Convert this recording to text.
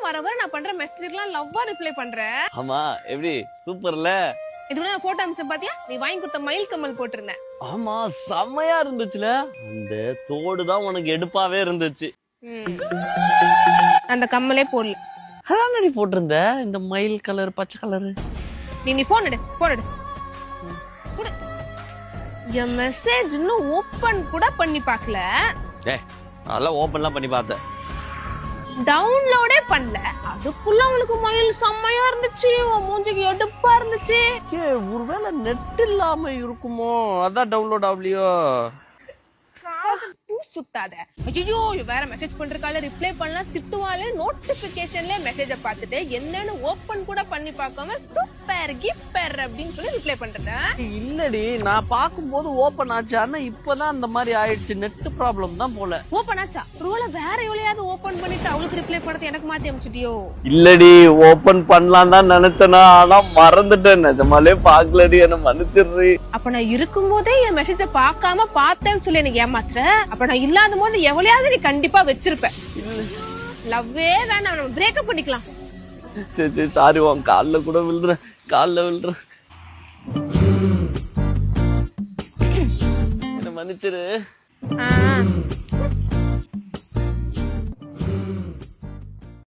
வர வர நான் பண்ற மெசேஜ்க்குலாம் லவ்வா ரிப்ளை பண்ற. ஆமா எப்படி சூப்பர்ல. இதுல நான் போட்டோ அனுப்பிச்ச பாத்தியா? நீ வாங்கி கொடுத்த மயில் கம்மல் போட்டிருந்தேன். ஆமா செம்மையா இருந்துச்சுல. அந்த தோடு தான் உனக்கு எடுப்பாவே இருந்துச்சு. அந்த கம்மலே போடல. அதான் நீ போட்டிருந்த இந்த மயில் கலர் பச்சை கலரு. நீ போன் எடு, போன் எடு. என் மெசேஜ் இன்னும் ஓபன் கூட பண்ணி பார்க்கல. அதெல்லாம் ஓபன்லாம் பண்ணி பார்த்தேன். டவுன்லோடே பண்ணல. அதுக்குள்ள அவளுக்கு மயில் செம்மையா இருந்துச்சு. உன் மூஞ்சிக்கு எடுப்பா இருந்துச்சு. ஒருவேளை நெட் இல்லாம இருக்குமோ, அதான் டவுன்லோட் ஆகலையோ. சுத்தாத. ஐயோ வேற மெசேஜ் பண்றதுக்கால ரிப்ளை பண்ணலாம் திட்டுவாளே. நோட்டிபிகேஷன்ல மெசேஜ பார்த்துட்டு என்னன்னு ஓபன் கூட பண்ணி பார்க்காம சூப்பர் கிஃப்டர் அப்படின்னு சொல்லி ரிப்ளை பண்றேன். இல்லடி நான் பாக்கும்போது ஓபன் ஆச்சு. ஆனா இப்பதான் அந்த மாதிரி ஆயிடுச்சு. நெட் ப்ராப்ளம் தான் போல. ஓபன் ஆச்சா? ஒருவேளை வேற எவ்வளையாவது ஓபன் பண்ணிட்டு அவளுக்கு ரிப்ளை பண்ணது எனக்கு மாத்தி அனுப்பிச்சிட்டியோ? இல்லடி ஓபன் பண்ணலாம் தான் நினைச்சேனா, ஆனா மறந்துட்டேன். நிஜமாலே பாக்கலடி, என்ன மன்னிச்சிடுறி. அப்ப நான் இருக்கும் போதே என் மெசேஜ பார்க்காம பார்த்தேன்னு சொல்லி எனக்கு ஏமாத்துற. அப்ப நான் இல்லாத போது எவ்வளையாவது நீ கண்டிப்பா வச்சிருப்ப. லவ்வே வேணாம், நம்ம பிரேக்கப் பண்ணிக்கலாம். சரி சாரி, உன் கால்ல கூட விழுறேன், கால்ல விழுறேன். என்ன மன்னிச்சிரு.